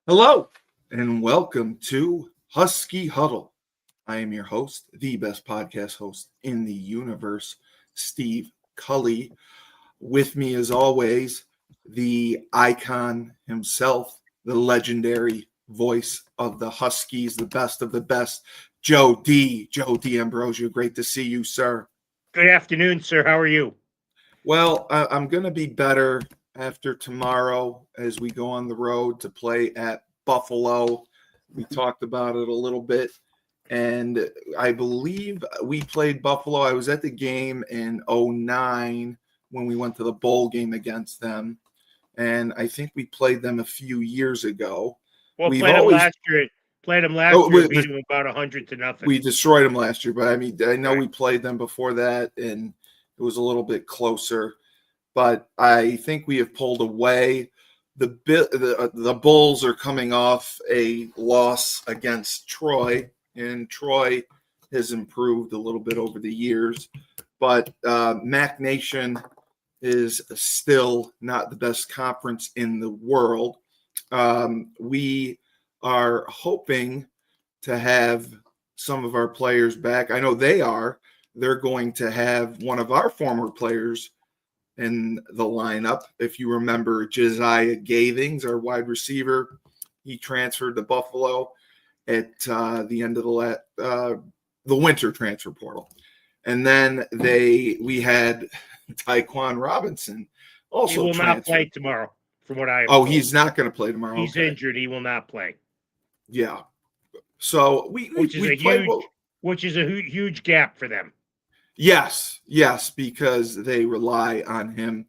Hello, and welcome to Husky Huddle. I am your host, the best podcast host in the universe, Steve Cully. With me, as always, the icon himself, the legendary voice of the Huskies, the best of the best, Joe D. Joe D. Ambrosio. Great to see you, sir. Good afternoon, sir. How are you? Well, I'm going to be better after tomorrow as we go on the road to play at Buffalo. We talked about it a little bit, and I believe we played Buffalo. I was at the game in '09 when we went to the bowl game against them, and I think we played them a few years ago. Well, We've always Played them last oh, year. Beat them about 100-0. we destroyed them last year, but I mean I know Right. we played them before that, and it was a little bit closer. But I think we have pulled away. The Bulls are coming off a loss against Troy, and Troy has improved a little bit over the years. But Mac Nation is still not the best conference in the world. We are hoping to have some of our players back. I know they are. They're going to have one of our former players in the lineup. If you remember, Josiah Gathings, our wide receiver, he transferred to Buffalo at the end of the winter transfer portal. And then we had Tyquan Robinson also He will transferred. not play tomorrow, from what I have Oh, told. he's not going to play tomorrow. He's injured. He will not play. Yeah. So we played which is a huge gap for them. Yes, because they rely on him.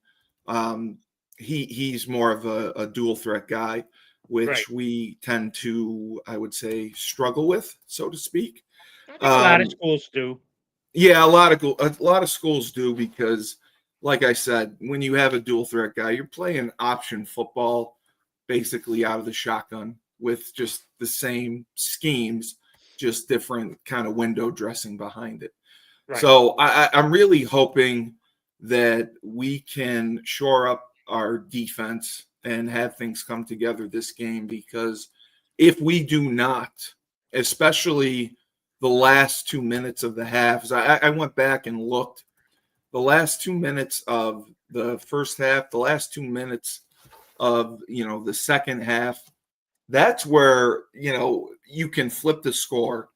He's more of a dual threat guy, which Right. we tend to, I would say, struggle with, so to speak. I think a lot of schools do. Yeah, a lot of schools do because, like I said, when you have a dual threat guy, you're playing option football, basically out of the shotgun with just the same schemes, just different kind of window dressing behind it. Right. So I'm really hoping that we can shore up our defense and have things come together this game, because if we do not, especially the last 2 minutes of the half, I went back and looked, the last 2 minutes of the first half, the last 2 minutes of, the second half, that's where, you can flip the score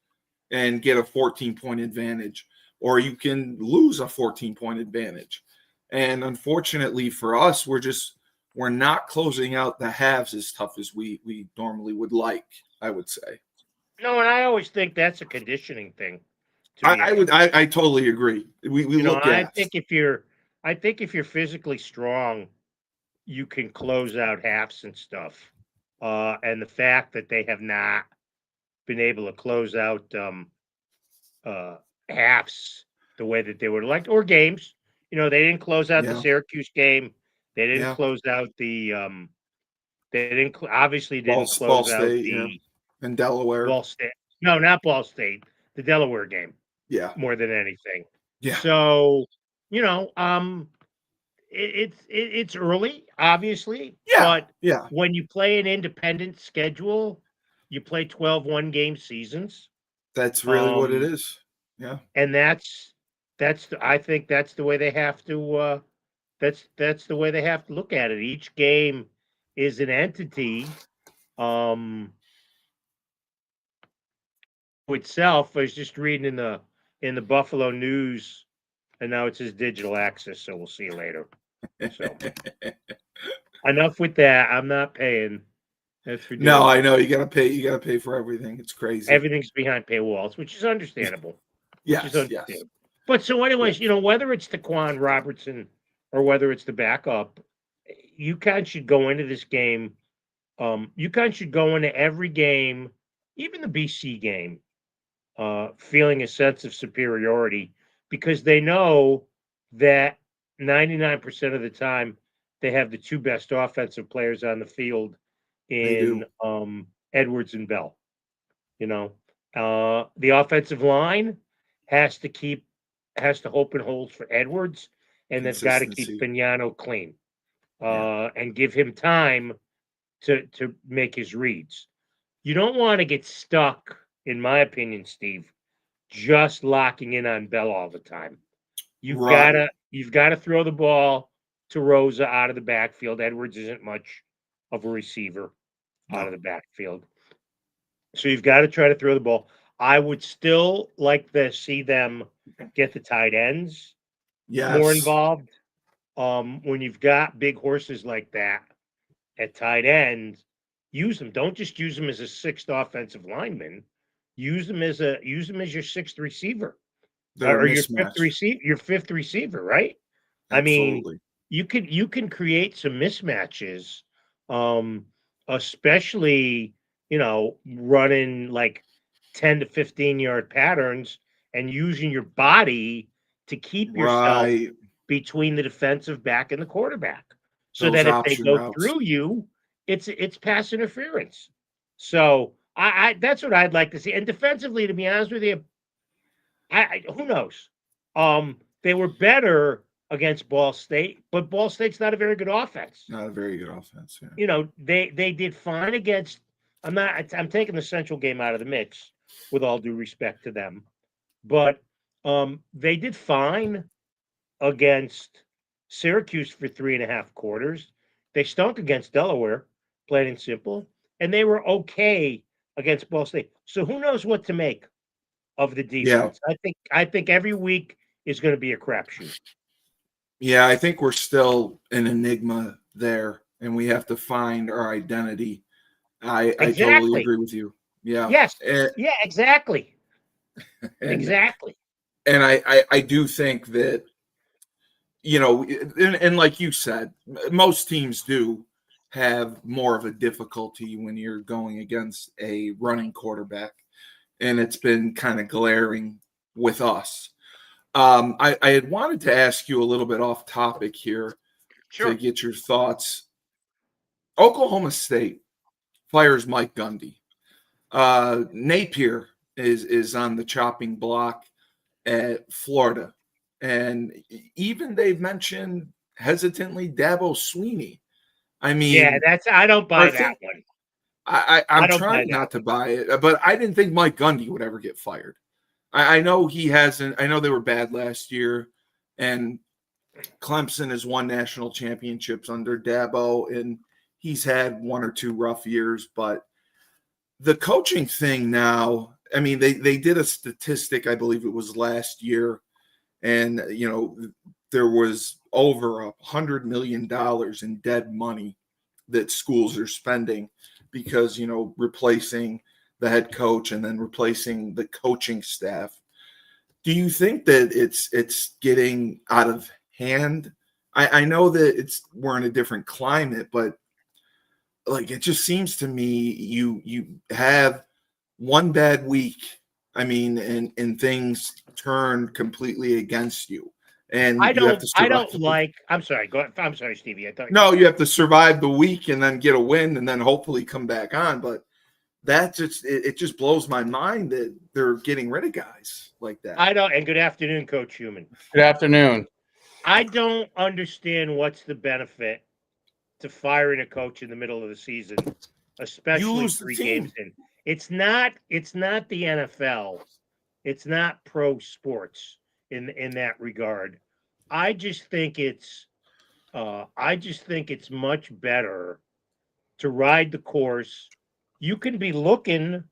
and get a 14-point advantage, or you can lose a 14-point advantage. And unfortunately for us, we're not closing out the halves as tough as we normally would like, I would say. No, and I always think that's a conditioning thing. I totally agree. We look at. I think if you're physically strong, you can close out halves and stuff. And the fact that they have not been able to close out halves the way that they would like, or games. They didn't close out the Syracuse game. They didn't close out the. They didn't obviously didn't Ball close out State, and Delaware. Ball State. No, not Ball State. The Delaware game. Yeah. More than anything. Yeah. So it's early, obviously. Yeah. But when you play an independent schedule, you play 12 one-game seasons. That's really what it is. Yeah. And I think that's the way they have to that's the way they have to look at it. Each game is an entity itself. I was just reading in the Buffalo News, and now it says digital access, so we'll see you later. So enough with that. I'm not paying. That's ridiculous. No, I know you gotta pay for everything. It's crazy. Everything's behind paywalls, which is understandable. Yes. But so, anyways, whether it's Tyquan Robertson or whether it's the backup, UConn should go into this game. UConn should go into every game, even the BC game, feeling a sense of superiority, because they know that 99% of the time they have the two best offensive players on the field in Edwards and Bell. The offensive line has to open holes for Edwards, and they've got to keep Pignano clean, and give him time to make his reads. You don't want to get stuck, in my opinion, Steve, just locking in on Bell all the time. Right. You've gotta throw the ball to Rosa out of the backfield. Edwards isn't much of a receiver out of No. the backfield. So you've got to try to throw the ball. I would still like to see them get the tight ends more Yes. involved. When you've got big horses like that at tight end, use them. Don't just use them as a sixth offensive lineman. Use them as your sixth receiver They're a or your fifth mismatch. receiver. Your fifth receiver, right? I mean, Absolutely. you can create some mismatches, um, especially running like 10 to 15 yard patterns and using your body to keep yourself Right. between the defensive back and the quarterback, so Those that if they option go routes. through you, it's pass interference. So I that's what I'd like to see. And defensively, to be honest with you, who knows? They were better against Ball State, but Ball State's not a very good offense. Not a very good offense. Yeah. They did fine against. I'm taking the Central game out of the mix, with all due respect to them, but they did fine against Syracuse for 3.5 quarters. They stunk against Delaware, plain and simple, and they were okay against Ball State. So who knows what to make of the Yeah. defense? I think every week is going to be a crapshoot. Yeah. I think we're still an enigma there, and we have to find our identity. I totally Exactly. agree with you. Yeah. Yes. And Yeah. Exactly. and, Exactly. and I do think that, and like you said, most teams do have more of a difficulty when you're going against a running quarterback, and it's been kind of glaring with us. I had wanted to ask you a little bit off topic here to Sure. get your thoughts. Oklahoma State fires Mike Gundy. Napier is on the chopping block at Florida, and even they've mentioned hesitantly Dabo Sweeney. I Yeah. mean, I don't are buy that think one. I I'm don't buy trying that not to one. buy it, but I didn't think Mike Gundy would ever get fired. I know he hasn't. I know they were bad last year, and Clemson has won national championships under Dabo, and he's had one or two rough years. But the coaching thing now, I mean, they did a statistic, I believe it was last year, and there was over $100 million in dead money that schools are spending because replacing the head coach and then replacing the coaching staff. Do you think that it's getting out of hand? I know that we're in a different climate, but like it just seems to me you have one bad week. I mean, and things turn completely against you, and you have to I survive. don't like. I'm sorry. Go ahead. I'm sorry, Stevie. I thought you were No, you done. have to survive the week and then get a win and then hopefully come back on. But that just it just blows my mind that they're getting rid of guys like that. I don't. And good afternoon, Coach Human. Good afternoon. I don't understand what's the benefit to firing a coach in the middle of the season, You especially lose the 3 games team. in. It's not the NFL. It's not pro sports in that regard. I just think it's much better to ride the course. You can be looking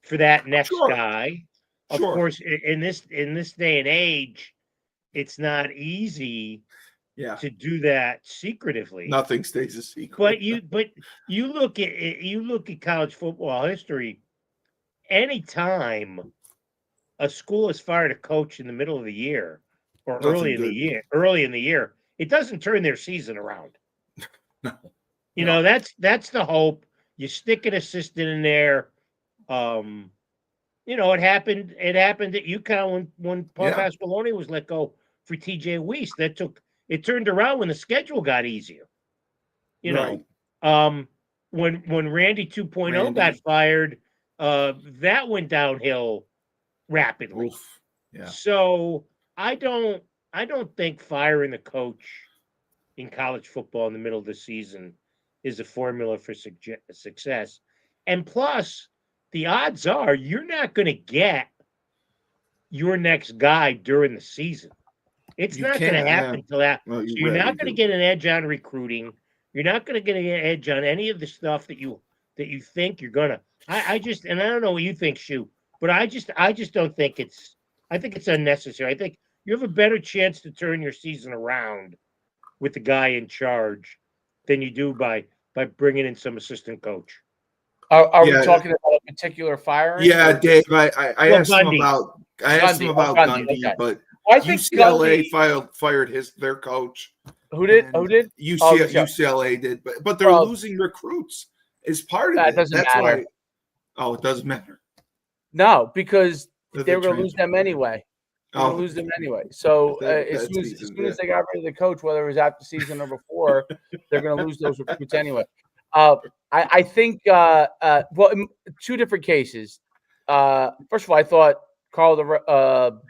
for that next Sure, guy. Of sure. course, in this day and age, it's not easy Yeah, to do that secretively. nothing stays a But secret. you look at college football history. Anytime a school has fired a coach in the middle of the year or Nothing good. early in the year, it doesn't turn their season around. No, no. That's the hope. You stick an assistant in there. Um, it happened at UConn when Paul Yeah, Pasqualoni was let go for TJ Weiss. It turned around when the schedule got easier. You right. know, um, when Randy 2.0 got Randy. fired, that went downhill rapidly. Oof. Yeah. So I don't I don't think firing a coach in college football in the middle of the season is a formula for success. And plus, the odds are you're not going to get your next guy during the season. It's You not going can't. to Yeah. happen until that. Well, So you you're rarely not going to do. get an edge on recruiting. You're not going to get an edge on any of the stuff that you think you're gonna. I just, and I don't know what you think, Shu, but I just don't think it's. I think it's unnecessary. I think you have a better chance to turn your season around with the guy in charge than you do by bringing in some assistant coach. Are we Yeah. talking about a particular firing? Yeah, or Dave. I Well, asked him Gundy. about Gundy, Okay. but I think UCLA Gundy, fired their coach. who did? And Who did? Oh, UCLA did, but they're Well, losing recruits is part of that it. doesn't That's matter. why. Oh, it doesn't matter. No, because They're they the were going to lose them transfer. anyway. They're going Oh, to lose them anyway. So as that's soon decent, as they got rid of the coach, whether it was after season or before, they're going to lose those recruits anyway. I think well, in two different cases. First of all, I thought Carl Durrell.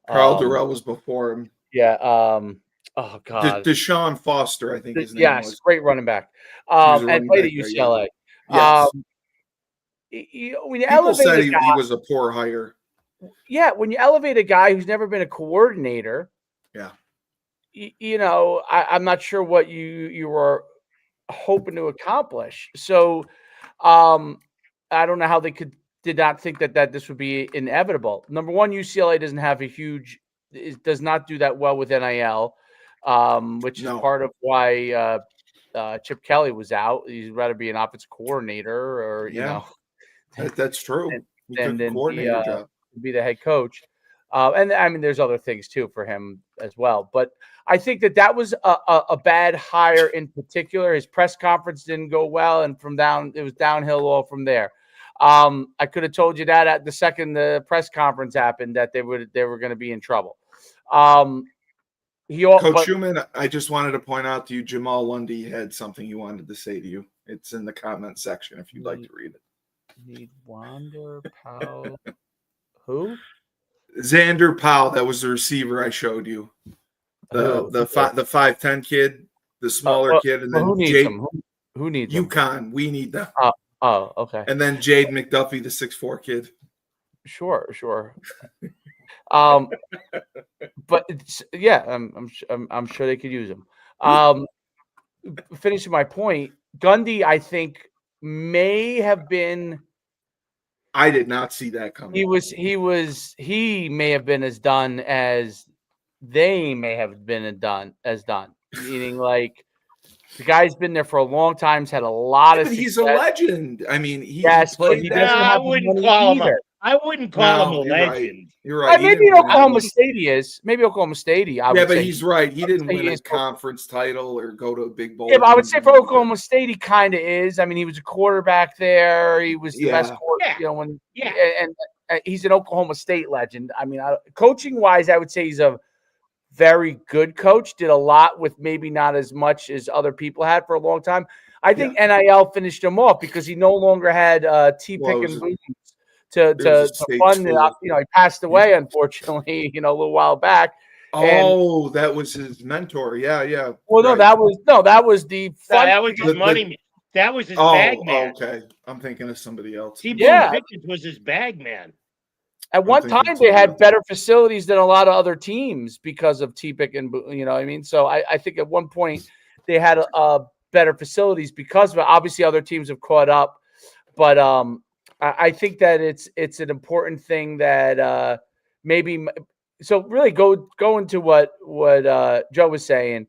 Carl Durrell was before him. Yeah. Oh God. Deshaun Foster, I think his name Yes, was. great running back. He was a And running played back at there, yeah. UCLA. Yes. When you People elevate said a guy, he was a poor hire. yeah, when you elevate a guy who's never been a coordinator, Yeah. I'm not sure what you were hoping to accomplish. So, I don't know how they did not think that this would be inevitable. Number one, UCLA doesn't have does not do that well with NIL, which is part of why Chip Kelly was out. He'd rather be an offensive coordinator, or that's true. Than coordinator job. be the head coach. And I mean, there's other things too for him as well. But I think that was a bad hire in particular. His press conference didn't go well, and it was downhill all from there. I could have told you that at the second the press conference happened that they were going to be in trouble. Coach Schumann, I just wanted to point out to you, Jamal Lundy had something he wanted to say to you. It's in the comment section if you'd like to read it. Need Wander Powell. Who? Xander Powell. That was the receiver I showed you. The 5'10" kid, the smaller kid, and then who needs them? Who needs them? Uconn. We need them. Oh, okay. And then Jade McDuffie, the 6'4" kid. Sure. But yeah, I'm sure they could use him. Finishing my point, Gundy, I think may have been. I did not see that coming. He may have been as done as they may have been done. Meaning, like, the guy's been there for a long time. He's had a lot of success. He's a legend. I mean, but he doesn't have I wouldn't call him a legend. Right. You're right. Maybe Oklahoma State is. Maybe Oklahoma State. But he's right. He didn't win a conference title or go to a big bowl. Yeah, but I would say for Oklahoma State, he kind of is. I mean, he was a quarterback there. He was the best quarterback. And he's an Oklahoma State legend. I mean, coaching wise, I would say he's a very good coach. Did a lot with maybe not as much as other people had for a long time. I think NIL finished him off because he no longer had T-Pick and Boots to fund. He passed away, unfortunately, a little while back. Oh, that was his mentor. Yeah. Well, no, that was his money. That was his bag man. Okay, I'm thinking of somebody else. Pickens was his bag man. At one time, they had better facilities than a lot of other teams because of T-Pick and what I mean. So I think at one point they had better facilities because of it. Obviously, other teams have caught up, but I think that it's an important thing that maybe. So really, go into what Joe was saying.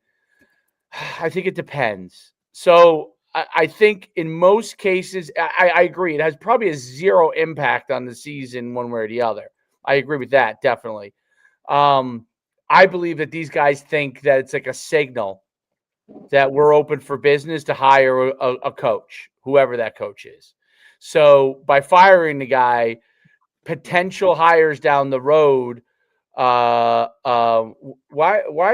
I think it depends. So I think in most cases, I agree. It has probably a zero impact on the season one way or the other. I agree with that, definitely. I believe that these guys think that it's like a signal that we're open for business to hire a coach, whoever that coach is. So by firing the guy, potential hires down the road. Why are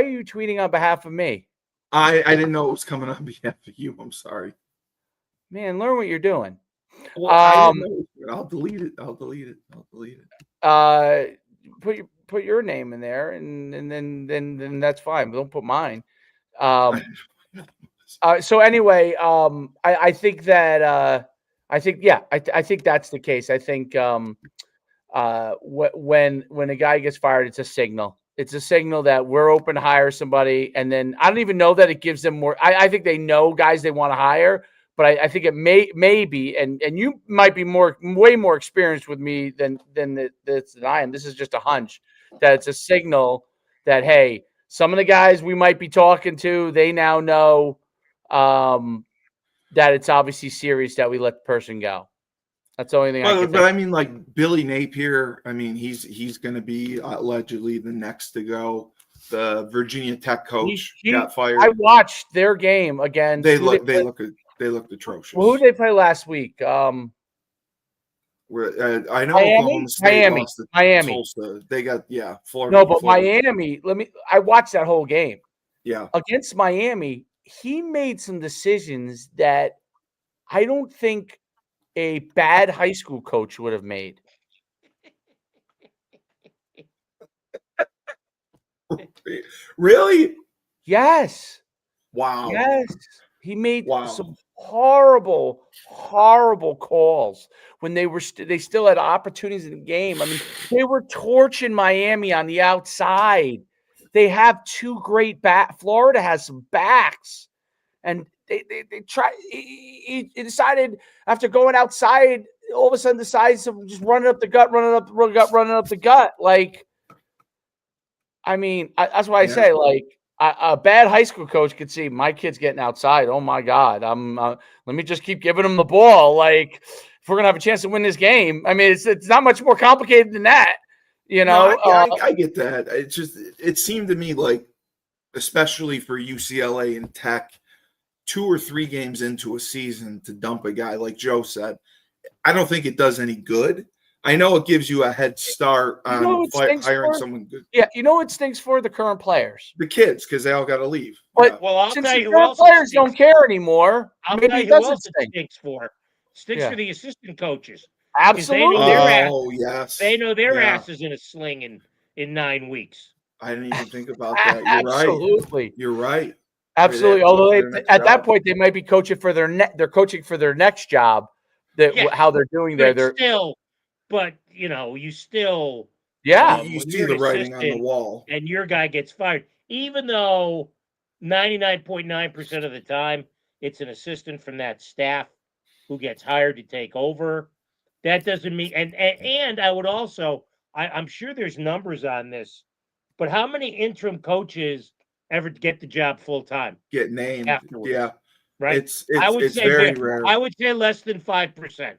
you tweeting on behalf of me? I didn't know it was coming on behalf of you. I'm sorry. Man, learn what you're doing. Well, I'll delete it. Put your name in there, and then that's fine. But don't put mine. So anyway, I think that I think that's the case. I think when a guy gets fired, it's a signal. It's a signal that we're open to hire somebody, and then I don't even know that it gives them more. I think they know guys they want to hire, but I think it may be, and you might be way more experienced with me than I am. This is just a hunch that it's a signal that, hey, some of the guys we might be talking to, they now know that it's obviously serious that we let the person go. That's the only thing I can think. But I mean, like Billy Napier, I mean, he's going to be allegedly the next to go. The Virginia Tech coach got fired. I watched their game against. They looked atrocious. Well, who did they play last week? I know Miami? Oklahoma State lost to Miami. Tulsa. They got Florida. No, but Florida. Miami. I watched that whole game. Yeah, against Miami, he made some decisions that I don't think a bad high school coach would have made. Really? Yes. Wow. Yes. He made some horrible calls when they still had opportunities in the game. I mean, they were torching Miami on the outside. They have two great Florida has some backs, and they try. He decided after going outside, all of a sudden decides to just run it up the gut. Like, I mean, that's why I say, like, a bad high school coach could see my kid's getting outside. Oh my God, let me just keep giving him the ball. Like, if we're gonna have a chance to win this game, I mean, it's not much more complicated than that. You know, no, I get that. It seemed to me like, especially for UCLA and Tech, 2 or 3 games into a season to dump a guy, like Joe said, I don't think it does any good. I know it gives you a head start on hiring someone good. Yeah, you know what stinks for the current players? The kids, because they all got to leave. But I'll since tell the you current players don't care anymore, I'll maybe tell it you who doesn't else stink. Stinks for the assistant coaches. Absolutely. Yes. They know their asses in a sling in 9 weeks. I didn't even think about that. You're Absolutely. right. You're right. Absolutely. Although at that point they might be coaching for they're coaching for their next job. How they're doing there. They're still, but you still you see the writing on the wall, and your guy gets fired, even though 99.9% of the time it's an assistant from that staff who gets hired to take over. That doesn't mean, and I would also, I'm sure there's numbers on this, but how many interim coaches ever get the job full time? Get named afterwards? Yeah, right. It's very rare. I would say less than 5%.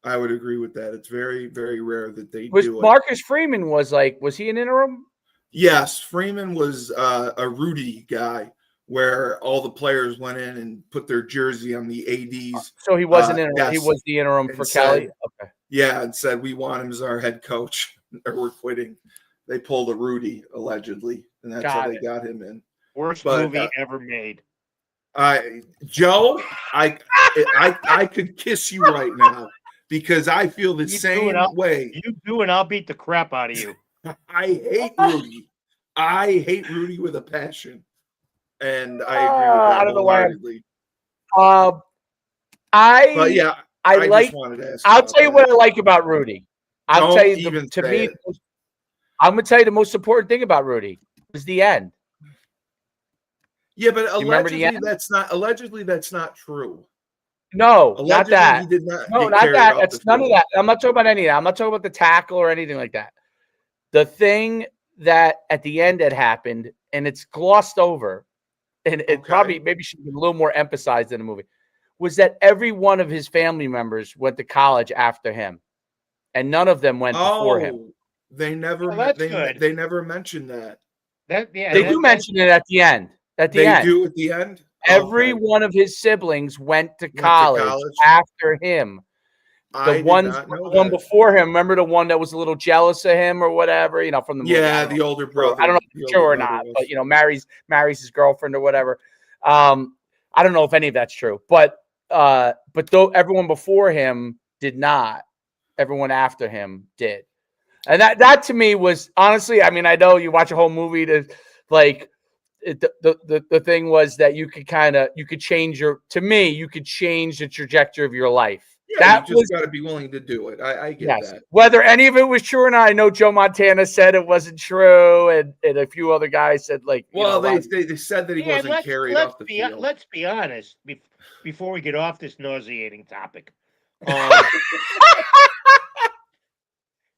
I would agree with that. It's very, very rare that they do it. Marcus Freeman was he an interim? Yes, Freeman was a Rudy guy, where all the players went in and put their jersey on the ADs. So he wasn't interim. Yes. He was the interim for Kelly. Okay. Yeah, and said we want him as our head coach, or we're quitting. They pulled a Rudy allegedly, and that's how they got him in. Worst movie ever made. Joe, I could kiss you right now because I feel the same way. You do, and I'll beat the crap out of you. I hate Rudy. I hate Rudy with a passion, and I agree with that. I don't know wholeheartedly. But yeah, I like. I'll tell you what I like about Rudy. I'll tell you I'm going to tell you the most important thing about Rudy is the end. Yeah, but allegedly that's not true. No, not that. He did not. No, not that. That's none of that. I'm not talking about any of that. I'm not talking about the tackle or anything like that. The thing that at the end had happened, and it's glossed over, and it probably maybe should be a little more emphasized in the movie, was that every one of his family members went to college after him, and none of them went before him. They never. They never mentioned that. They do mention it at the end. At the end. They do at the end. Every one of his siblings went to college after him. The one before him, remember the one that was a little jealous of him or whatever, from the movie. Yeah, the older brother. I don't know if it's true or not, but marries his girlfriend or whatever. I don't know if any of that's true, but though everyone before him did not, everyone after him did. And that to me was honestly, I mean, I know you watch a whole movie to the thing was that you could change you could change the trajectory of your life. Yeah, you just got to be willing to do it. I get that. Whether any of it was true or not, I know Joe Montana said it wasn't true, and a few other guys said they said that he wasn't carried off the field. Let's be honest before we get off this nauseating topic.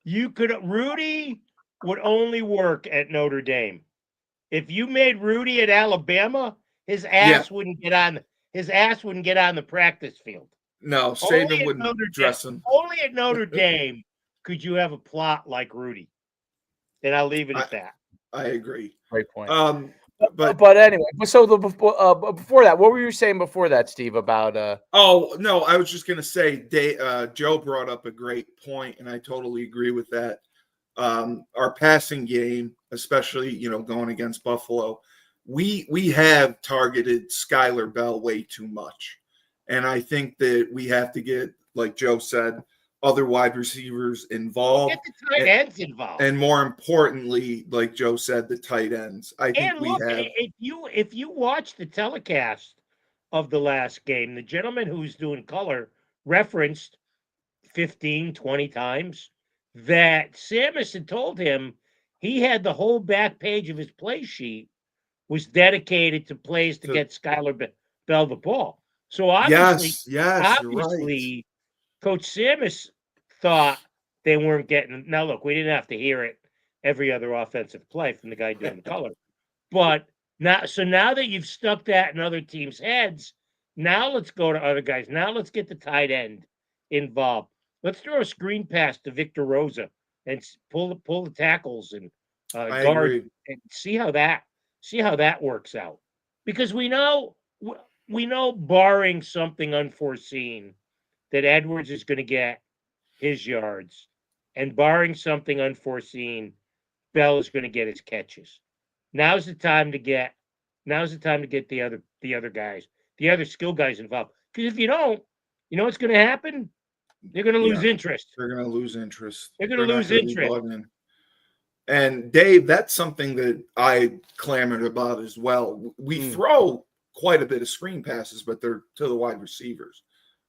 Rudy would only work at Notre Dame. If you made Rudy at Alabama, his ass wouldn't get on the practice field. No, Saban wouldn't dress him. Only at Notre Dame could you have a plot like Rudy. And I'll leave it at that. I agree. Great point. But anyway, so before that, what were you saying before that, Steve, about Oh, no, I was just going to say Joe brought up a great point, and I totally agree with that. Our passing game, especially, going against Buffalo, we have targeted Skylar Bell way too much. And I think that we have to get, like Joe said, other wide receivers involved. Get the tight ends involved. And more importantly, like Joe said, the tight ends. I think if you watch the telecast of the last game, the gentleman who's doing color referenced 15, 20 times that Samus had told him he had the whole back page of his play sheet was dedicated to plays to get Skylar Bell the ball. So obviously, right. Coach Samus thought they weren't getting. Now, look, we didn't have to hear it every other offensive play from the guy doing the color. But now that you've stuck that in other teams' heads, now let's go to other guys. Now let's get the tight end involved. Let's throw a screen pass to Victor Rosa and pull the tackles and guard and see how that works out. Because we know, barring something unforeseen, that Edwards is going to get his yards, and barring something unforeseen, Bell is going to get his catches. Now's the time to get the other guys, the other skill guys involved. Because if you don't, you know what's going to happen? They're going to lose interest. They're going to lose interest. They're going to lose interest. And Dave, that's something that I clamored about as well. We throw quite a bit of screen passes, but they're to the wide receivers.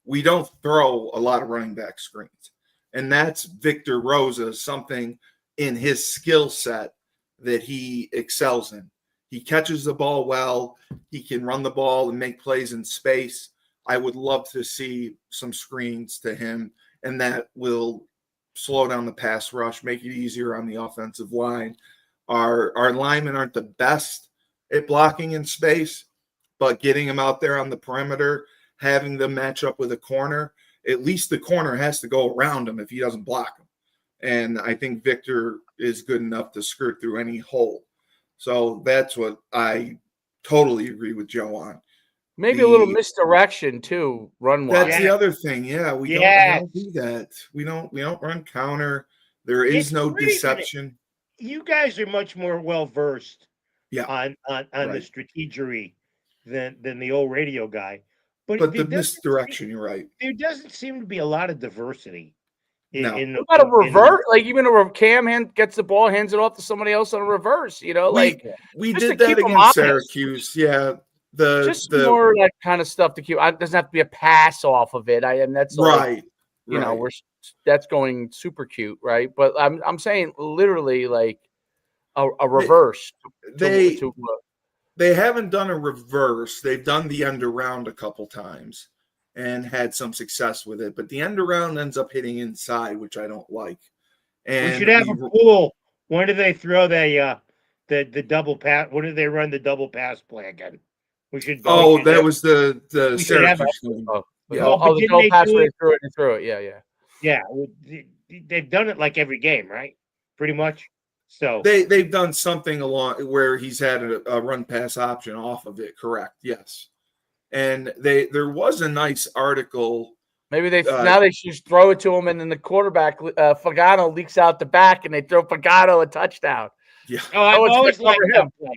We don't throw a lot of running back screens. And that's Victor Rosa, something in his skill set that he excels in. He catches the ball well. He can run the ball and make plays in space. I would love to see some screens to him, and that will slow down the pass rush, make it easier on the offensive line. Our linemen aren't the best at blocking in space, but getting them out there on the perimeter, having them match up with a corner, at least the corner has to go around him if he doesn't block him. And I think Victor is good enough to skirt through any hole. So that's what I totally agree with Joe on. Maybe a little misdirection too, run-wise. That's the other thing. Yeah, we don't do that. We don't run counter. There is no deception. You guys are much more well versed on the strategery than the old radio guy. But the misdirection, you're right. There doesn't seem to be a lot of diversity. What about a revert? Even a Cam gets the ball, hands it off to somebody else on a reverse. We did that against Syracuse. Yeah. More that kind of stuff to keep. It doesn't have to be a pass off of it. That's right. That's going super cute, right? But I'm saying literally like a reverse. They haven't done a reverse. They've done the end around a couple times and had some success with it. But the end around ends up hitting inside, which I don't like. And we should have a pool. When do they throw the double pass? When do they run the double pass play again? That was the Syracuse game. The double pass where they threw it. Yeah. They've done it like every game, right? Pretty much. So they've done something along where he's had a run pass option off of it. Correct. Yes. And there was a nice article. Maybe now they should just throw it to him, and then the quarterback Fagano leaks out the back, and they throw Fagano a touchdown. Yeah. Oh, I've always liked that play.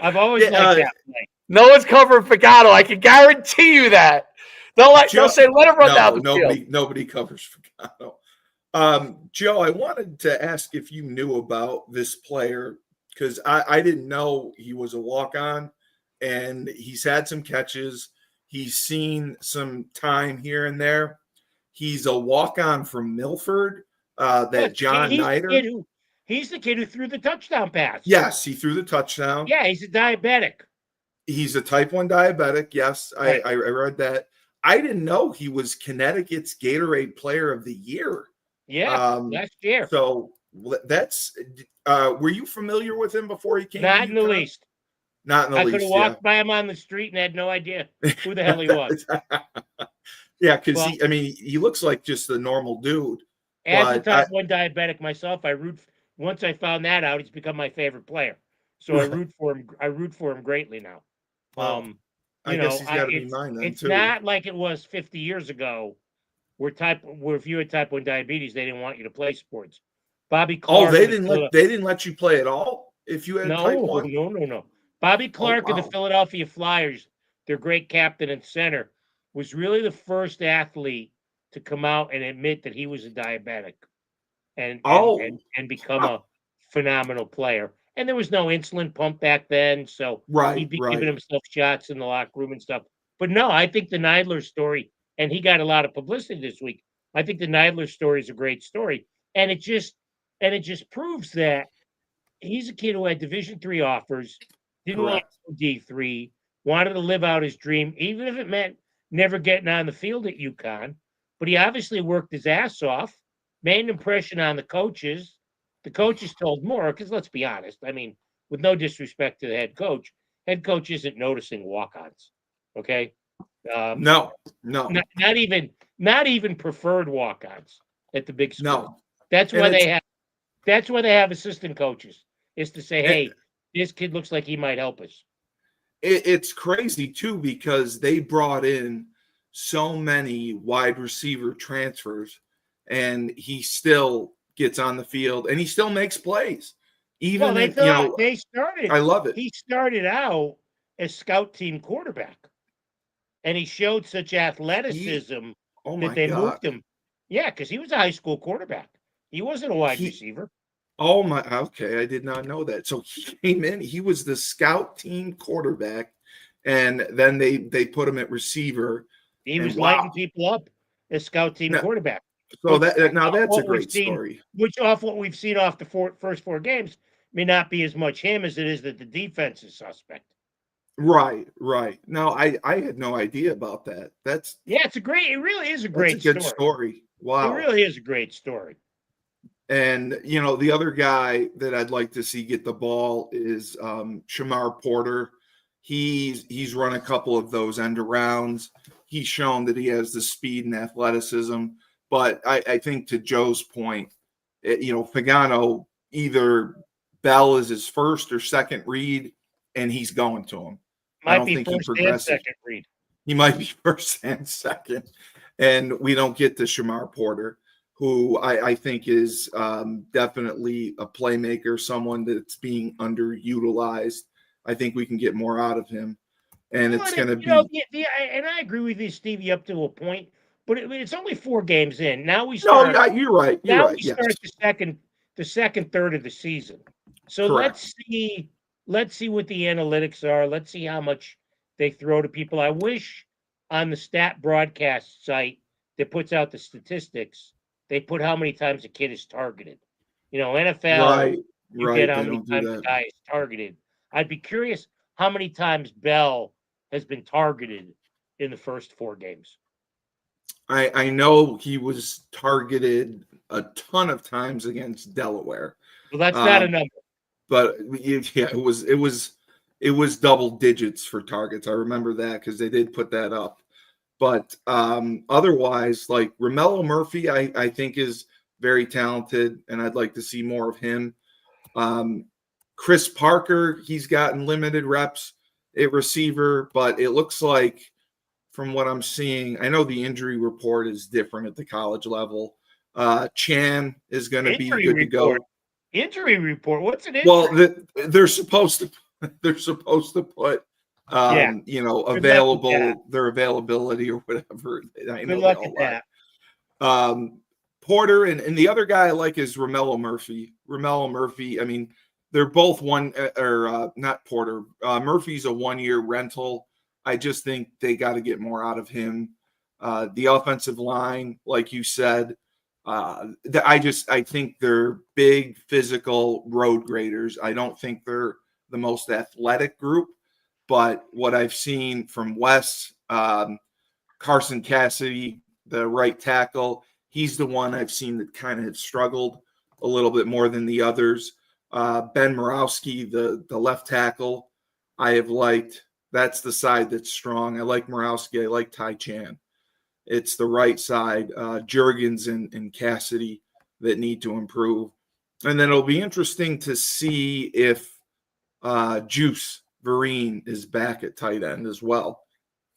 I've always liked that play. No one's covering Fagano. I can guarantee you that. They'll say, let him run down the field. Nobody covers Fagano. Joe, I wanted to ask if you knew about this player because I didn't know he was a walk-on, and he's had some catches. He's seen some time here and there. He's a walk-on from Milford, that John Nider. He's the kid who threw the touchdown pass. Yes, he threw the touchdown. Yeah, he's a diabetic. He's a type 1 diabetic. Yes, Right. I read that. I didn't know he was Connecticut's Gatorade Player of the Year. Yeah, last year. So that's were you familiar with him before he came? Not in the least. Not in the least. I could have walked by him on the street and had no idea who the hell he was. Yeah, because he looks like just a normal dude. As a type 1 diabetic myself, once I found that out, he's become my favorite player. So I root for him. I root for him greatly now. I guess he's got to be mine then it's too. not like it was 50 years ago, where if you had type 1 diabetes, they didn't want you to play sports. Bobby Clark. Oh, they didn't let you play at all if you had type 1? No. Bobby Clark of the Philadelphia Flyers, their great captain and center, was really the first athlete to come out and admit that he was a diabetic and become a phenomenal player. And there was no insulin pump back then, so he'd be giving himself shots in the locker room and stuff. But no, I think the Neidler story, and he got a lot of publicity this week. I think the Neidler story is a great story, and it just proves that he's a kid who had Division III offers, didn't want to go D3, wanted to live out his dream, even if it meant never getting on the field at Uconn. But he obviously worked his ass off, made an impression on the coaches. The coaches told more, because let's be honest, I mean, with no disrespect to the head coach isn't noticing walk-ons. Okay? No. Not even preferred walk-ons at the big school. No. That's why they have assistant coaches, is to say, hey, this kid looks like he might help us. It's crazy too, because they brought in so many wide receiver transfers, and he still gets on the field and he still makes plays. Even they started. I love it. He started out as scout team quarterback, and he showed such athleticism that they moved him. Yeah, because he was a high school quarterback. He wasn't a wide receiver. Oh my! Okay, I did not know that. So he came in. He was the scout team quarterback, and then they put him at receiver. He was lighting people up as scout team quarterback. So that's a great story. Which, off what we've seen off the first 4 games, may not be as much him as it is that the defense is suspect. Right. No, I had no idea about that. It really is a great story. Good story. Wow. It really is a great story. And, the other guy that I'd like to see get the ball is Shamar Porter. He's run a couple of those end arounds. He's shown that he has the speed and athleticism. But I think, to Joe's point, Pagano, either Bell is his first or second read, and he's going to him. Might be first and second read. He might be first and second. And we don't get to Shamar Porter, who I think is definitely a playmaker, someone that's being underutilized. I think we can get more out of him. And it's going to be. And I agree with you, Stevie, up to a point. But it's only 4 games in. Now we start. No, you're right. We start the second third of the season. So let's see what the analytics are. Let's see how much they throw to people. I wish on the stat broadcast site that puts out the statistics, they put how many times a kid is targeted. NFL, you get how many times the guy is targeted. I'd be curious how many times Bell has been targeted in the first 4 games. I know he was targeted a ton of times against Delaware. Well, that's not a number. But it was double digits for targets. I remember that because they did put that up. But otherwise, like Romello Murphy, I think is very talented, and I'd like to see more of him. Chris Parker, he's gotten limited reps at receiver, but it looks like, from what I'm seeing, I know the injury report is different at the college level. Chan is going to be good to go. Injury report? What's an injury? Well, they're supposed to put available their availability or whatever. I know good luck at that. Porter and the other guy I like is Romello Murphy. Romello Murphy, I mean, they're both not Porter. Murphy's a 1-year rental. I just think they got to get more out of him. The offensive line, like you said, I think they're big, physical road graders. I don't think they're the most athletic group, but what I've seen from Wes, Carson Cassidy, the right tackle, he's the one I've seen that kind of has struggled a little bit more than the others. Ben Morawski, the left tackle, I have liked. That's the side that's strong. I like Morawski. I like Ty Chan. It's the right side, Juergens and Cassidy, that need to improve. And then it'll be interesting to see if Juice Vereen is back at tight end as well,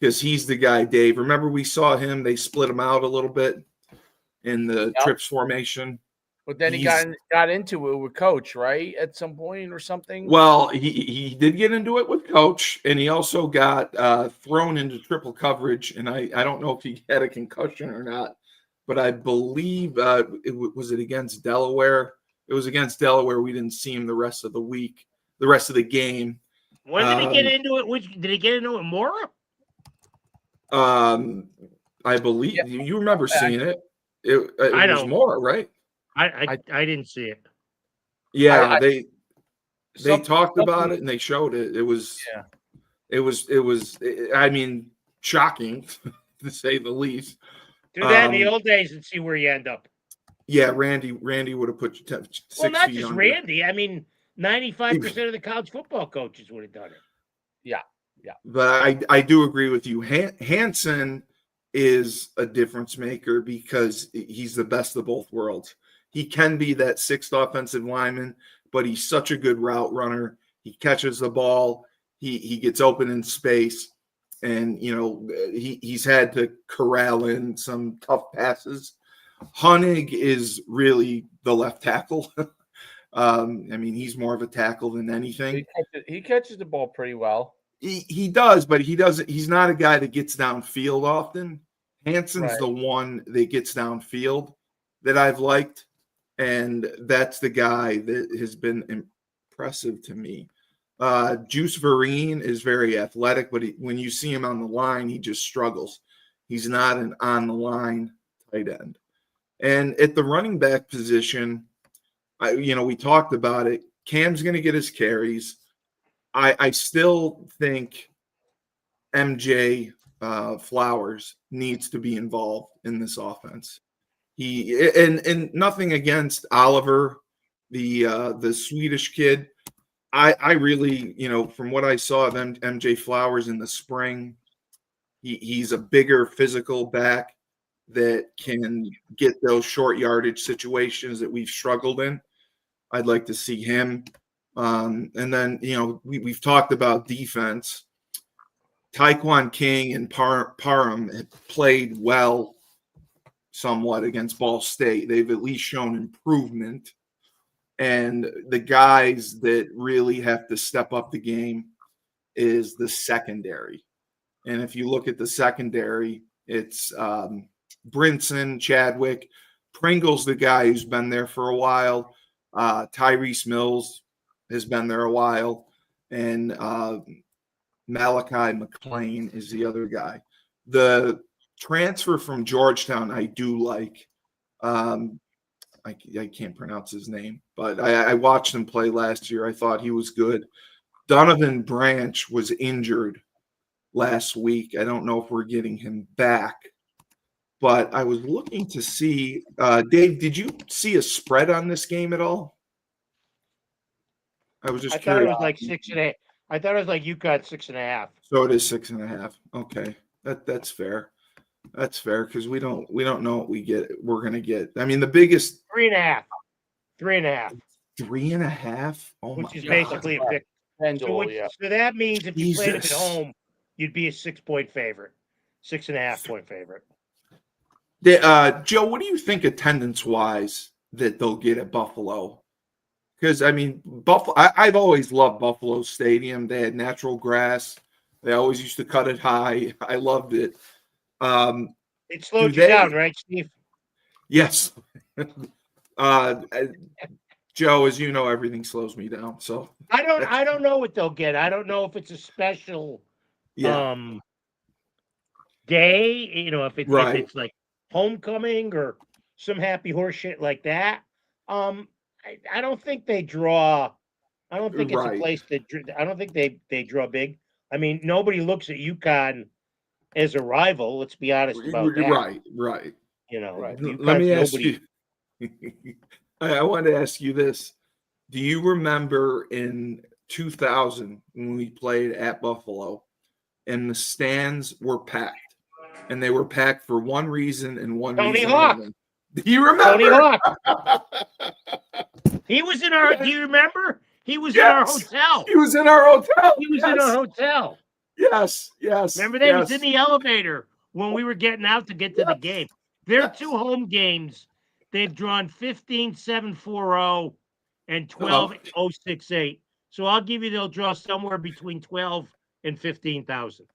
because he's the guy, Dave. Remember we saw him, they split him out a little bit in the trips formation. But then he got into it with Coach, right, at some point or something? Well, he did get into it with Coach, and he also got thrown into triple coverage, and I don't know if he had a concussion or not, but I believe was it against Delaware? It was against Delaware. We didn't see him the rest of the week, the rest of the game. When did he get into it? Did he get into it more? I believe you remember seeing it. It was more, right? I didn't see it. Yeah, they talked about it and they showed it. It was I mean, shocking to say the least. Do that in the old days and see where you end up. Yeah, Randy would have put you 6 feet well, not just under. Randy. I mean, 95% of the college football coaches would have done it. Yeah. But I do agree with you. Hansen is a difference maker because he's the best of both worlds. He can be that sixth offensive lineman, but he's such a good route runner. He catches the ball. He gets open in space. And, you know, he's had to corral in some tough passes. Honig is really the left tackle. I mean, he's more of a tackle than anything. He catches the ball pretty well. He does, but he doesn't. He's not a guy that gets downfield often. Hansen's the one that gets downfield that I've liked. And that's the guy that has been impressive to me. Juice Vereen is very athletic, but when you see him on the line, he just struggles. He's not an on-the-line tight end. And at the running back position, we talked about it. Cam's going to get his carries. I still think MJ Flowers needs to be involved in this offense. And nothing against Oliver, the Swedish kid. I really, from what I saw of MJ Flowers in the spring, he's a bigger physical back that can get those short yardage situations that we've struggled in. I'd like to see him. And then, we've talked about defense. Taekwon King and Parham have played well somewhat against Ball State. They've at least shown improvement. And the guys that really have to step up the game is the secondary. And if you look at the secondary, it's Brinson, Chadwick, Pringle's the guy who's been there for a while. Tyrese Mills has been there a while. And Malachi McClain is the other guy. The transfer from Georgetown I do like. I can't pronounce his name, but I watched him play last year. I thought he was good. Donovan Branch was injured last week. I don't know if we're getting him back, but I was looking to see. Dave, did you see a spread on this game at all? I was just curious. Thought it was like 6.5. I thought it was like Uconn 6.5. So it is 6.5. Okay, that's fair. That's fair because we don't know what we're gonna get. I mean, the biggest 3.5. 3.5. 3.5. Oh my which is God. basically a pick. Pendle, So that means if you played it at Jesus. home, you'd be a 6-point favorite, 6.5 point favorite. Joe, what do you think attendance wise that they'll get at Buffalo? Because I mean, Buffalo. I've always loved Buffalo Stadium. They had natural grass. They always used to cut it high. I loved it. It slowed you down, right, Steve? Yes. Joe, as you know, everything slows me down. So I don't know what they'll get. I don't know if it's a special yeah, day, you know, if right, it's like homecoming or some happy horse shit like that. I don't think they draw. I don't think it's a right, place that I don't think they draw big. I mean, nobody looks at UConn as a rival. Let's be honest about that. right, right. You know, Right. Let UConn's me ask nobody. you. I wanted to ask you this. Do you remember in 2000 when we played at Buffalo and the stands were packed? And they were packed for one reason and one Tony reason Hawk. only. Do you Tony remember? Hawk. He was in our. Do you remember? He was in our Yes. hotel. He was in our hotel. He was Yes. in our hotel. Yes. Yes. Remember that? He was in the elevator when we were getting out to get to the Yes. game. Their Yes. two home games, they've drawn 15-7-4-0 and 12-0-6-8. So I'll give you they'll draw somewhere between 12 and 15,000.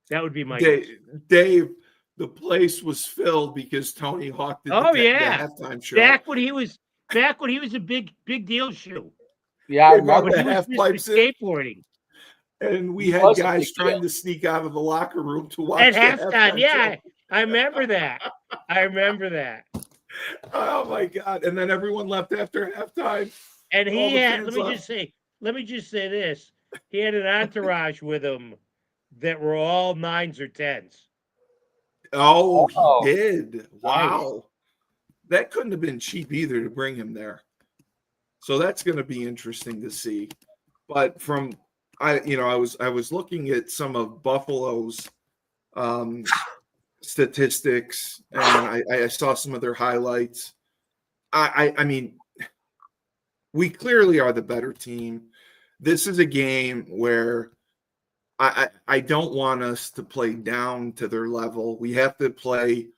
That would be my guess. Dave, the place was filled because Tony Hawk did Oh the yeah, halftime show. back when he was a big deal shoe. Yeah, I They brought remember. When he the was half Mr. pipes in, Skateboarding and we He had was a guys big trying deal. to sneak out of the locker room to watch at the halftime. halftime Yeah, show. I remember that. I remember that. Oh my god! And then everyone left after halftime. And All he the had. fans Let me left. just say this. He had an entourage with him that were all 9s or 10s. Oh, Oh, he did. nice. Wow. That couldn't have been cheap either to bring him there. So that's going to be interesting to see. But from I was looking at some of Buffalo's statistics, and I saw some of their highlights. I mean, we clearly are the better team. This is a game where I don't want us to play down to their level. We have to play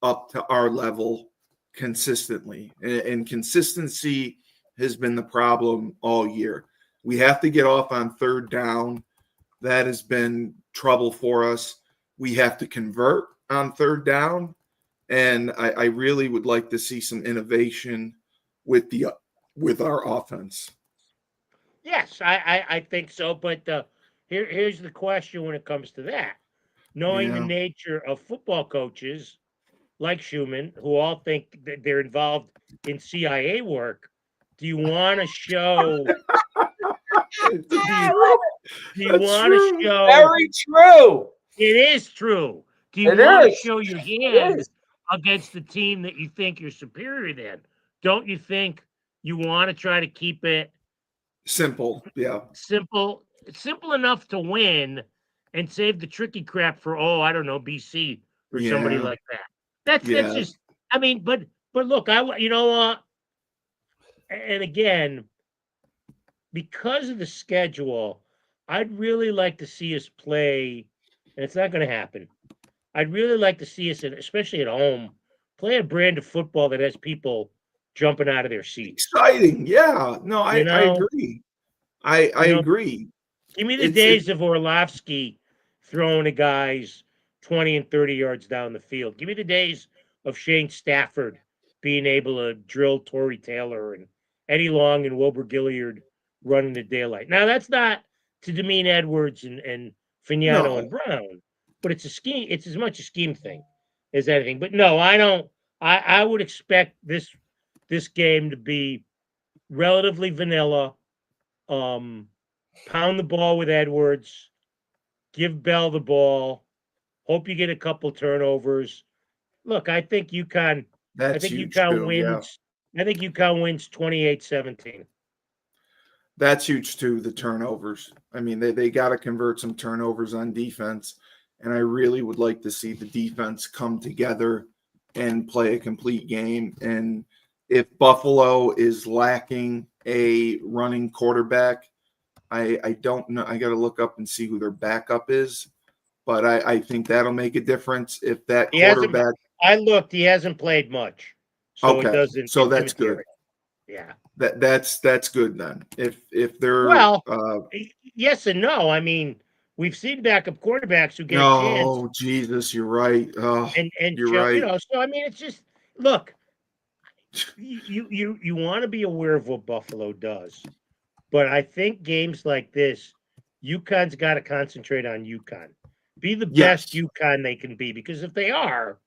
up to our level consistently. And consistency has been the problem all year. We have to get off on third down. That has been trouble for us. We have to convert on third down. And I really would like to see some innovation with our offense. Yes, I think so. But here's the question when it comes to that. Knowing the Yeah. nature of football coaches like Schumann, who all think that they're involved in CIA work, do you want to show? It's a Yeah, I deep- love Do you That's want to true. show? Very true. It is true. Do you It want to is. show your It hand is. against the team that you think you're superior than? Don't you think you want to try to keep it Simple. Yeah. simple enough to win and save the tricky crap for, oh, I don't know, BC or somebody Yeah. like that? That's Yeah. just, I mean, but look, you know what? And again, because of the schedule, I'd really like to see us play, and it's not going to happen. I'd really like to see us, especially at home, play a brand of football that has people jumping out of their seats. Exciting. Yeah. No, I agree. I agree. Give me the It's days of Orlovsky throwing to guys 20 and 30 yards down the field. Give me the days of Shane Stafford being able to drill Torrey Taylor and Eddie Long and Wilbur Gilliard running the daylight. Now, that's not to demean Edwards and Fignano No. and Brown, but it's a scheme. It's as much a scheme thing as anything. But no, I don't. I would expect this game to be relatively vanilla. Pound the ball with Edwards. Give Bell the ball. Hope you get a couple turnovers. Look, I think UConn. That's huge too. Yeah. Wins. I think UConn wins 28-17. That's huge too, the turnovers. I mean, they got to convert some turnovers on defense. And I really would like to see the defense come together and play a complete game. And if Buffalo is lacking a running quarterback, I don't know. I got to look up and see who their backup is. But I think that'll make a difference if that quarterback. I looked. He hasn't played much. So okay. It doesn't. So that's good. Yeah. That's good then. If they're yes and no. I mean, we've seen backup quarterbacks who get a chance. Oh Jesus, you're right. Oh, And you're right. So I mean, it's just look. You want to be aware of what Buffalo does, but I think games like this, UConn's got to concentrate on UConn. Be the best Yes. UConn they can be, because if they are,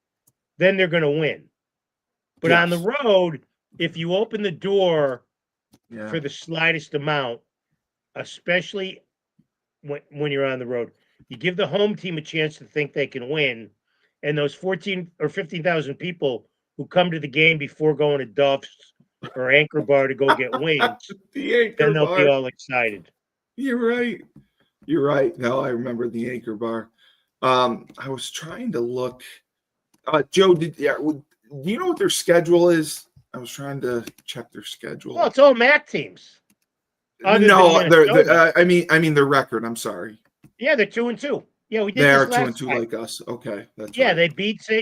then they're going to win. But on the Yes. road, if you open the door Yeah. for the slightest amount, especially when you're on the road, you give the home team a chance to think they can win, and those 14 or 15,000 people who come to the game before going to Duff's or Anchor Bar to go get wings, The Anchor then they'll be Bar. all excited. You're right. You're right. No, I remember the Anchor Bar. I was trying to look. Joe, do you know what their schedule is? I was trying to check their schedule. Well, it's all MAC teams. Other No, than they're Minnesota. I mean their record. I'm sorry. Yeah, they're 2-2. Yeah, we did They this are last 2-2 time. like us. Okay, that's Yeah, right.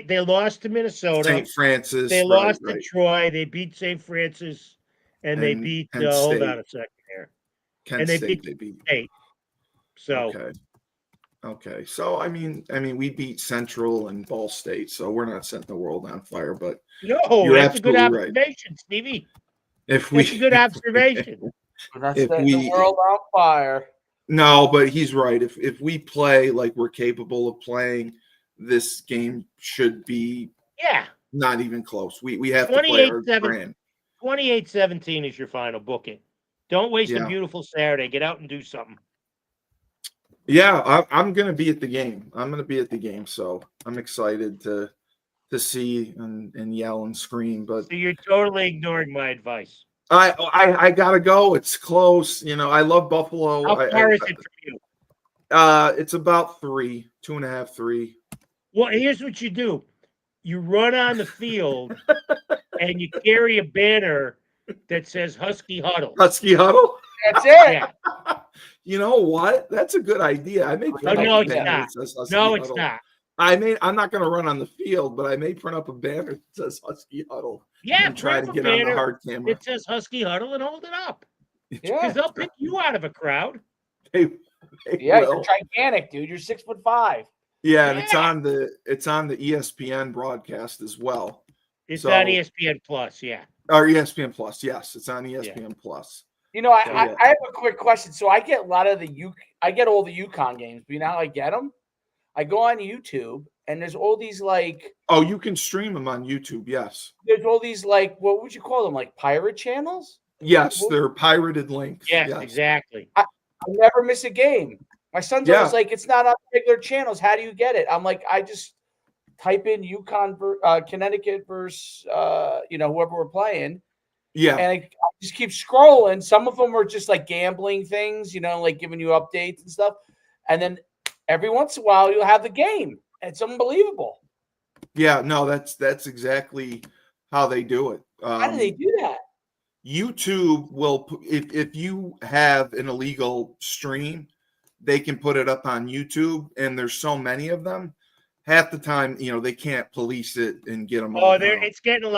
they lost to Minnesota. St. Francis. They Right, lost to right. Troy. They beat St. Francis, and they And beat. Kent Hold State. on a second here. Kent And they State. beat They beat. State. So Okay. So I mean, we beat Central and Ball State, so we're not setting the world on fire. But no, you're that's a good absolutely right. observation, Stevie. If That's a good observation. That's If the world on fire. No, but he's right. If we play like we're capable of playing, this game should be Yeah, not even close. We have to play our 28-7. brand. 28-17 is your final. Book it. Don't waste a Yeah. beautiful Saturday. Get out and do something. Yeah, I'm gonna be at the game. So I'm excited to see and yell and scream. But So you're totally ignoring my advice. I gotta go. It's close. I love Buffalo. How far is it from you? It's about 3, 2.5, 3. Well, here's what you do. You run on the field and you carry a banner that says Husky Huddle. Husky Huddle. That's it. Yeah. You know what? That's a good idea. I may print no, up a it's banner not. that says Husky No, it's Huddle. not. I'm not going to run on the field, but I may print up a banner that says Husky Huddle. Yeah, And try to print up a get on the banner hard camera. that says Husky Huddle and hold it up. Yeah. Because they'll pick you out of a crowd. They Yeah, will. you're gigantic, dude. You're 6'5". Yeah, and Yeah. it's on the ESPN broadcast as well. It's So- on ESPN Plus, yeah. Or ESPN Plus. Yes, it's on ESPN Plus. You know, I yeah. have a quick question. So I get a lot of I get all the UConn games, but you know how I get them? I go on YouTube and there's all these Oh, you can stream them on YouTube. Yes. there's all these what would you call them? Like pirate channels? Yes, they're pirated links. Yes, exactly. I never miss a game. My son's always like, it's not on regular channels. How do you get it? I'm like, I just type in UConn, Connecticut versus, whoever we're playing. Yeah. And I just keep scrolling. Some of them are just like gambling things, like giving you updates and stuff. And then every once in a while, you'll have the game. It's unbelievable. Yeah, no, that's exactly how they do it. How do they do that? YouTube will, if you have an illegal stream, they can put it up on YouTube, and there's so many of them. Half the time, they can't police it and get them all. Oh, it's getting a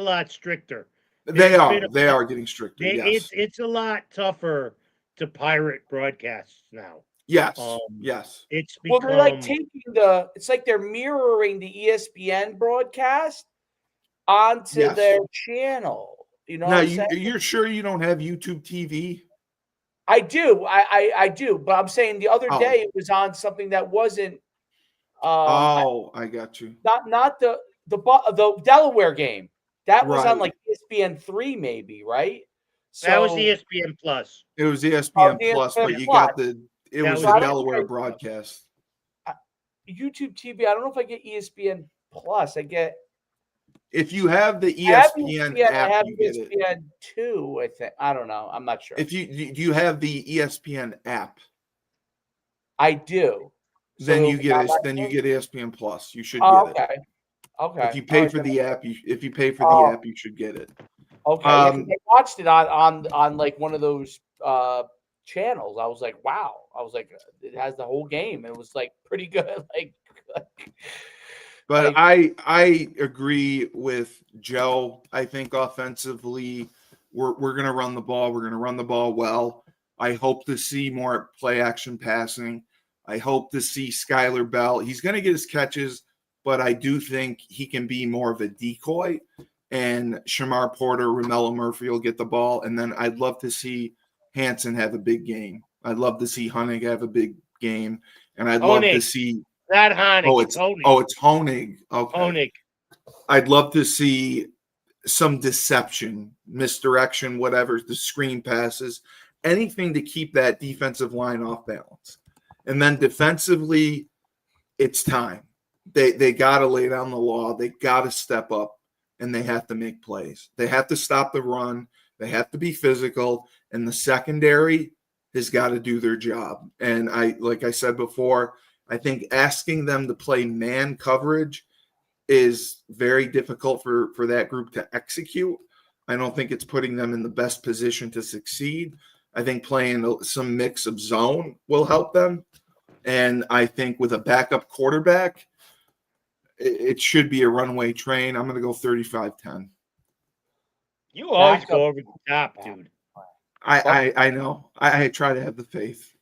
lot stricter. They are getting stricter. Yes, it's a lot tougher to pirate broadcasts now. Yes, yes. It's well, they're like taking it's like they're mirroring the ESPN broadcast onto their channel. You know, now you're sure you don't have YouTube TV? I do, I do, but I'm saying the other day it was on something that wasn't. I got you. Not the Delaware game. That was on like ESPN 3, maybe, right? So that was ESPN Plus. It was ESPN Plus, but you got it was the Delaware broadcast. YouTube TV. I don't know if I get ESPN Plus. I get. If you have the ESPN app, I have you get ESPN 2. I think. I don't know. I'm not sure. If do you have the ESPN app? I do. Then you get ESPN Plus. You should get it. Okay. If you pay for the app, you should get it. Okay. I watched it on like one of those channels. I was like, wow. I was like, it has the whole game. It was like pretty good. But I agree with Joe. I think offensively, we're going to run the ball. We're going to run the ball well. I hope to see more play action passing. I hope to see Skylar Bell. He's going to get his catches, but I do think he can be more of a decoy. and Shamar Porter, Romello Murphy will get the ball. And then I'd love to see Hansen have a big game. I'd love to see Honig have a big game. And I'd love to see not Honig. it's Honig. Okay. Honig. I'd love to see some deception, misdirection, whatever, the screen passes, anything to keep that defensive line off balance. And then defensively, it's time. They got to lay down the law. They got to step up, and they have to make plays. They have to stop the run. They have to be physical, and the secondary has got to do their job. And like I said before, I think asking them to play man coverage is very difficult for that group to execute. I don't think it's putting them in the best position to succeed. I think playing some mix of zone will help them. And I think with a backup quarterback, it should be a runaway train. I'm going to go 35-10. You always go over the top, dude. I know. I try to have the faith.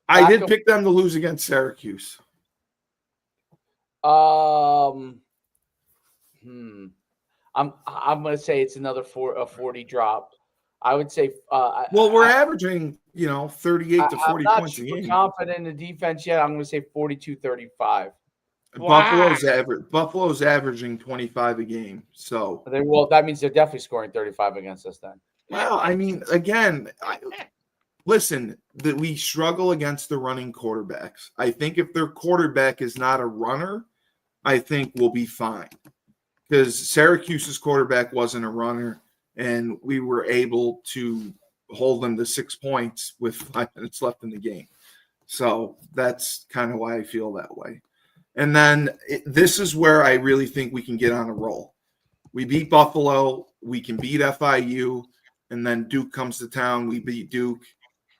I did pick them to lose against Syracuse. I'm gonna say it's another 40 drop. I would say. We're averaging 38 to 40 points a game. I'm not confident in the defense yet. I'm gonna say 42-35. Buffalo's averaging 25 a game. So that means they're definitely scoring 35 against us then. Well, I mean, again, listen, that we struggle against the running quarterbacks. I think if their quarterback is not a runner, I think we'll be fine. Because Syracuse's quarterback wasn't a runner, and we were able to hold them to 6 points with 5 minutes left in the game. So that's kind of why I feel that way. And then this is where I really think we can get on a roll. We beat Buffalo. We can beat FIU. And then Duke comes to town. We beat Duke.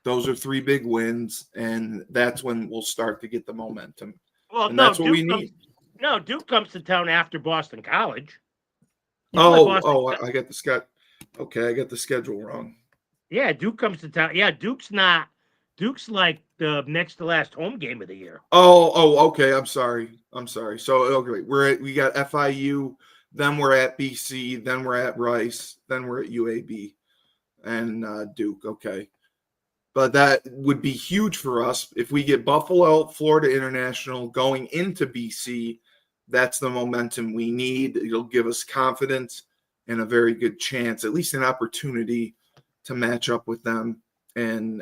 Those are 3 big wins. And that's when we'll start to get the momentum. Well, and that's what we need. No, Duke comes to town after Boston College. I got the schedule. Okay, I got the schedule wrong. Yeah, Duke comes to town. Yeah, Duke's like the next to last home game of the year. Okay. I'm sorry. So okay, we got FIU, then we're at BC, then we're at Rice, then we're at UAB, and Duke. Okay, but that would be huge for us if we get Buffalo, Florida International going into BC. That's the momentum we need. It'll give us confidence and a very good chance, at least an opportunity to match up with them and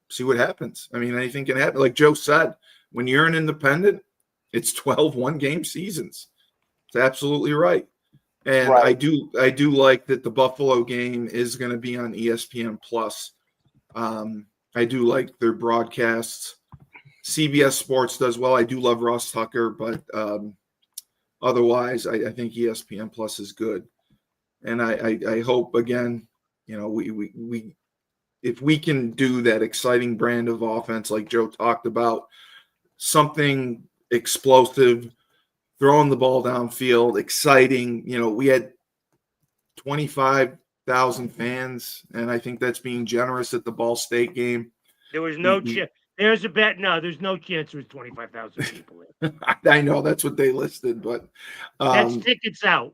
see what happens. I mean, anything can happen. Like Joe said, when you're an independent, it's 12 one-game seasons. It's absolutely right. And right. I do like that the Buffalo game is going to be on ESPN Plus. I do like their broadcasts. CBS Sports does well. I do love Ross Tucker, but otherwise, I think ESPN Plus is good. And I hope, again, we if we can do that exciting brand of offense like Joe talked about, something explosive, throwing the ball downfield, exciting. We had 25,000 fans, and I think that's being generous at the Ball State game. There was no chance. There's a bet. No, there's no chance there was 25,000 people in. I know that's what they listed, but that's tickets out.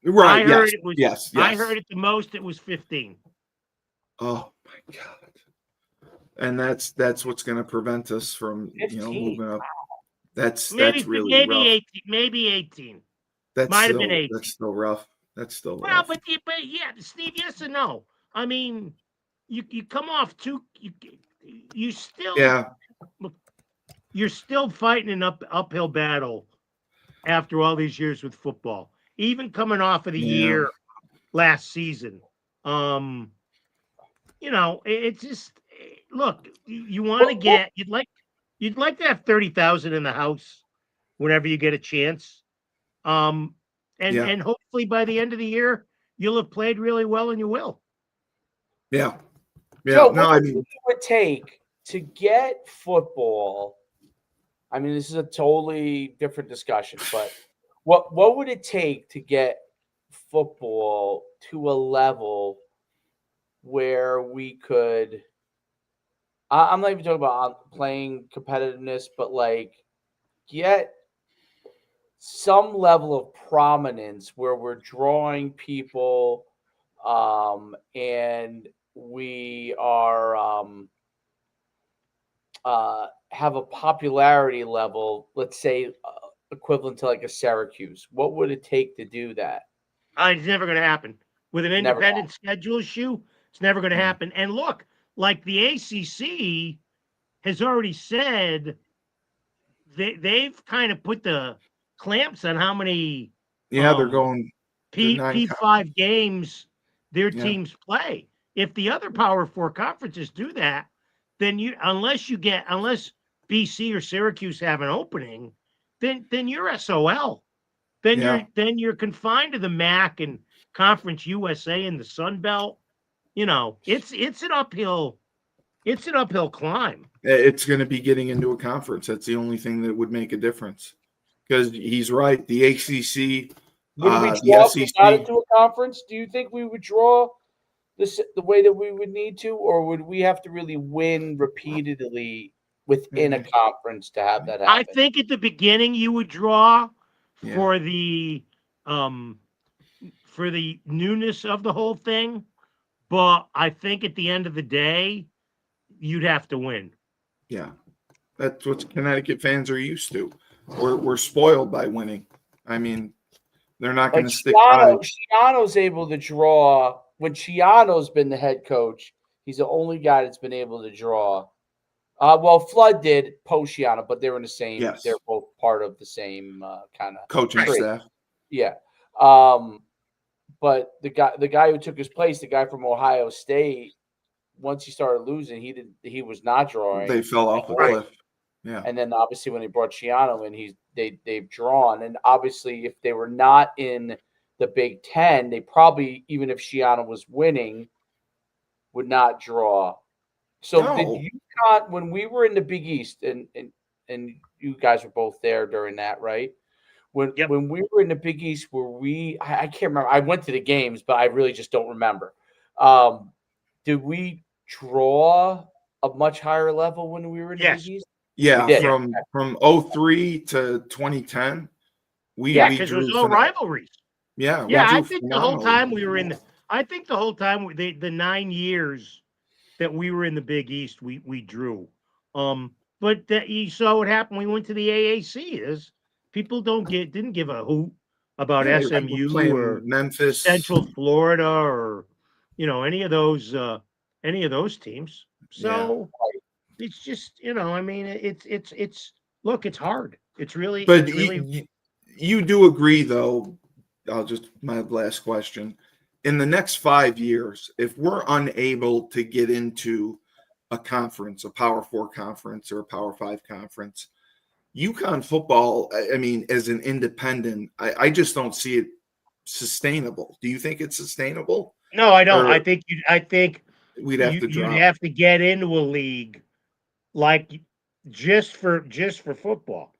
Right. I heard it was. Yes. I heard it the most. It was 15. Oh my God! And that's what's going to prevent us from 15. Moving up. Wow. That's really rough. 18, maybe 18. That might have been 18. That's still rough. That's still well, rough. but yeah, Steve. Yes and no. I mean, you come off two. You still You're still fighting an uphill battle after all these years with football. Even coming off of the year last season. It's just look, you want to get you'd like to have 30,000 in the house whenever you get a chance. And hopefully by the end of the year you'll have played really well and you will. Yeah. So what do you think it would take to get football? I mean, this is a totally different discussion, but what would it take to get football to a level where we could I'm not even talking about playing competitiveness, but like get some level of prominence where we're drawing people, and we are have a popularity level, let's say equivalent to like a Syracuse. What would it take to do that? It's never going to happen with an Never independent schedule issue. It's never going to Mhm. happen. And look, like the ACC has already said, they've kind of put the clamps on how many Yeah, they're going to P5 games their Yeah. teams play. If the other Power 4 conferences do that, then unless BC or Syracuse have an opening, then you're SOL. Then you're confined to the MAC and Conference USA and the Sun Belt. It's an uphill climb. It's going to be getting into a conference. That's the only thing that would make a difference. Because he's right. The ACC, Would we the draw if we SEC. got into a conference? Do you think we would draw this the way that we would need to, or would we have to really win repeatedly within a conference to have that happen? I think at the beginning you would draw Yeah. for the newness of the whole thing, but I think at the end of the day, you'd have to win. Yeah, that's what Connecticut fans are used to. We're spoiled by winning. I mean, they're not going to stick by. Schiano's able to draw. When Schiano's been the head coach, he's the only guy that's been able to draw. Well, Flood did post Schiano, but they were in the same. Yes. They're both part of the same kind of Coaching staff. Yeah. But the guy who took his place, the guy from Ohio State, once he started losing, he was not drawing. They fell off the cliff. Yeah. And then obviously when they brought Schiano in, they've drawn. And obviously if they were not in the Big Ten, they probably, even if Schiano was winning, would not draw. So did UConn, when we were in the Big East, and you guys were both there during that, right? When we were in the Big East, I can't remember. I went to the games, but I really just don't remember. Did we draw a much higher level when we were in the Big East? Yeah, from 03 to 2010, we because it was all rivalries. Yeah, I think the whole time we were in the 9 years that we were in the Big East, we drew. But you saw what happened. We went to the AAC. People didn't give a hoot about SMU or Memphis, Central Florida, or any of those teams. So it's just I mean it's look, it's hard. It's really. But it's really, you do agree, though. My last question. In the next 5 years, if we're unable to get into a conference, a Power 4 conference or a Power 5 conference, UConn football, I mean, as an independent, I just don't see it sustainable. Do you think it's sustainable? No, I don't. I think we'd have to drop. You'd have to get into a league like just for football.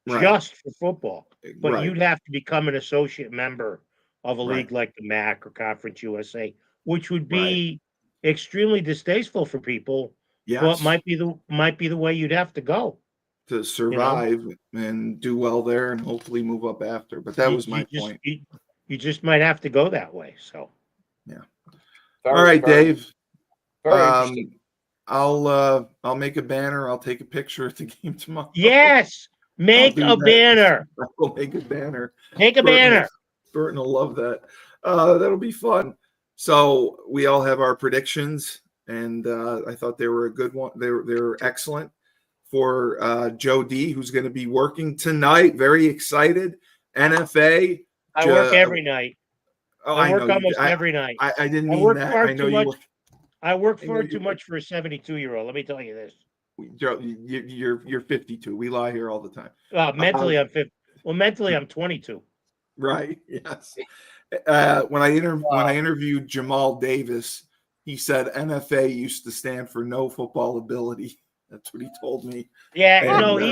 Right. Just for football. But Right. you'd have to become an associate member of a league like the MAC or Conference USA, which would be extremely distasteful for people. Yes. But might be the way you'd have to go to survive and do well there and hopefully move up after. But that was my point. You just might have to go that way. So all right, Dave. Very interesting. I'll make a banner. I'll take a picture at the game tomorrow. Yes. Make a banner. I'll make a banner. Make a banner. Burton will love that. That'll be fun. So we all have our predictions, and I thought they were a good one. They were excellent for Joe D, who's going to be working tonight. Very excited. NFA. I work every night. Oh, I work almost every night. I didn't mean that. I know you. I work far too much for a 72-year-old. Let me tell you this. You're 52. We lie here all the time. Mentally, I'm 50. Well, mentally, I'm 22. Right. Yes. When I interviewed Jamal Davis, he said NFA used to stand for no football ability. That's what he told me. Yeah. And,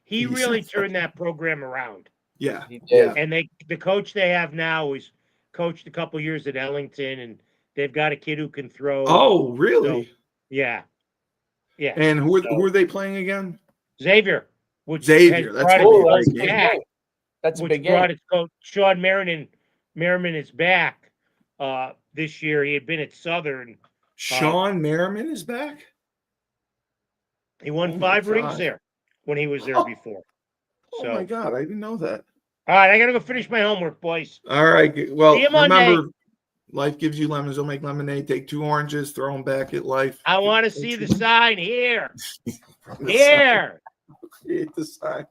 he really turned that program around. Yeah. Yeah. And the coach they have now is coached a couple years at Ellington, and they've got a kid who can throw. Oh, really? So, yeah. Yeah. And who are they playing again? Xavier. Xavier. That's that's That's a which big game. brought its coach Sean Merriman is back this year. He had been at Southern. Sean Merriman is back. He won Oh my 5 rings God. there when he was there before. Oh So, my God, I didn't know that. all right, I gotta go finish my homework, boys. All right. Well, See you Monday. remember, life gives you lemons. Don't make lemonade. Take 2 oranges, throw them back at life. I want to see the sign here. The Here. sign. Create the sign.